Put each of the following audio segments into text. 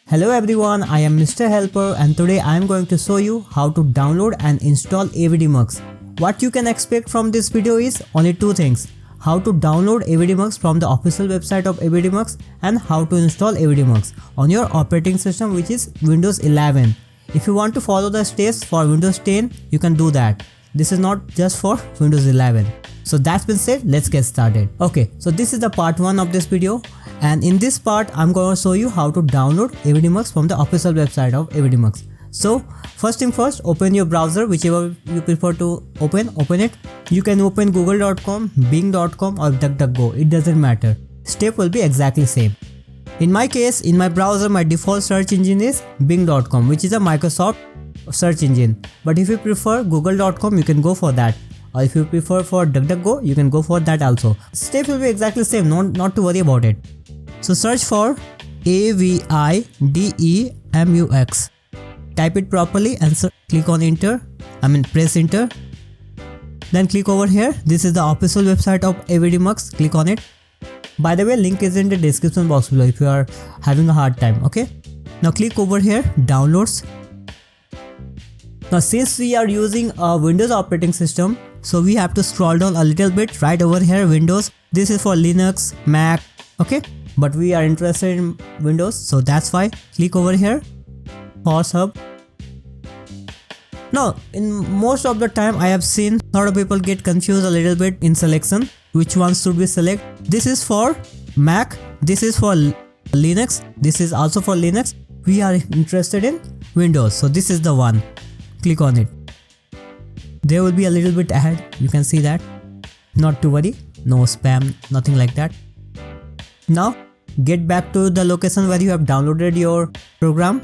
Hello everyone, I am Mr. Helper and today I am going to show you how to download and install Avidemux. What you can expect from this video is only two things: how to download Avidemux from the official website of Avidemux and how to install Avidemux on your operating system, which is Windows 11. If you want to follow the steps for Windows 10, you can do that. This is not just for Windows 11. So that's been said, let's get started. Okay, so this is the part 1 of this video. And in this part, I'm going to show you how to download Avidemux from the official website of Avidemux. So first thing first, open your browser, whichever you prefer to open it. You can open google.com, bing.com or DuckDuckGo, it doesn't matter. Step will be exactly same. In my case, in my browser, my default search engine is bing.com, which is a Microsoft search engine. But if you prefer google.com, you can go for that. Or if you prefer for DuckDuckGo, you can go for that also. Step will be exactly same, not to worry about it. So search for Avidemux. Type it properly and click on enter. Press enter. Then click over here. This is the official website of Avidemux. Click on it. By the way, link is in the description box below if you are having a hard time. Okay. Now click over here, downloads. Now since we are using a Windows operating system, so we have to scroll down a little bit. Right over here, Windows. This is for Linux, Mac. Okay. But we are interested in Windows, so that's why click over here, pause hub. Now in most of the time I have seen a lot of people get confused a little bit in selection, which ones should we select. This is for Mac, this is for Linux, this is also for Linux. We are interested in Windows, so this is the one. Click on it. There will be a little bit ahead, you can see that. Not to worry, no spam, nothing like that. Now get back to the location where you have downloaded your program.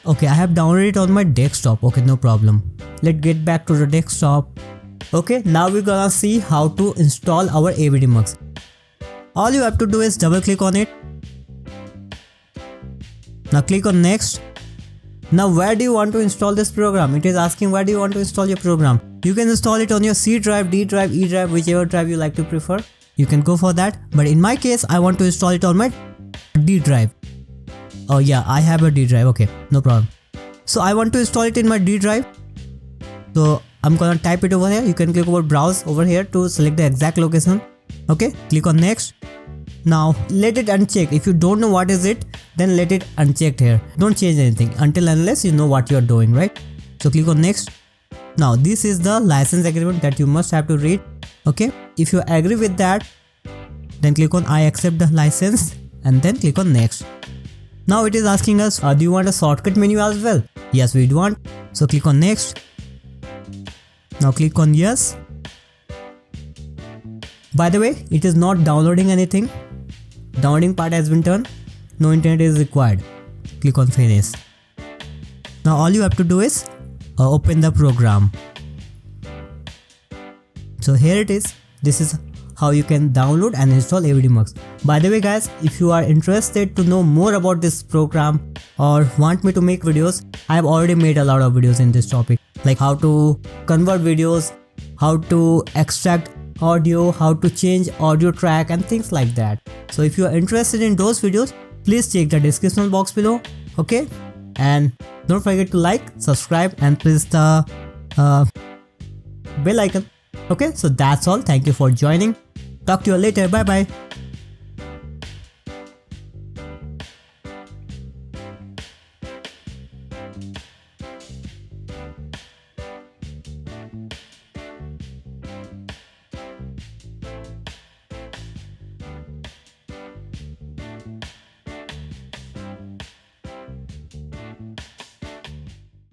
Okay, I have downloaded it on my desktop. Okay, no problem. Let's get back to the desktop. Okay, now we're gonna see how to install our Avidemux. All you have to do is double click on it. Now click on next. Now where do you want to install this program? It is asking where do you want to install your program. You can install it on your C drive, D drive, E drive, whichever drive you like to prefer. You can go for that, but in my case I want to install it on my D drive. Oh yeah, I have a D drive. Okay, no problem. So I want to install it in my D drive. So I'm gonna type it over here. You can click over browse over here to select the exact location. Okay, click on next. Now let it uncheck. If you don't know what is it, then let it unchecked here. Don't change anything until unless you know what you are doing, right? So click on next. Now this is the license agreement that you must have to read. Okay, if you agree with that, then click on I accept the license and then click on next. Now it is asking us, do you want a shortcut menu as well? Yes, we do want. So click on next. Now click on yes. By the way, it is not downloading anything. Downloading part has been done. No internet is required. Click on finish. Now all you have to do is open the program. So here it is. This is how you can download and install Avidemux. By the way guys, if you are interested to know more about this program or want me to make videos, I have already made a lot of videos in this topic, like how to convert videos, how to extract audio, how to change audio track and things like that. So if you are interested in those videos, please check the description box below. Okay, and don't forget to like, subscribe and press the bell icon. Okay, so that's all. Thank you for joining. Talk to you later. Bye bye.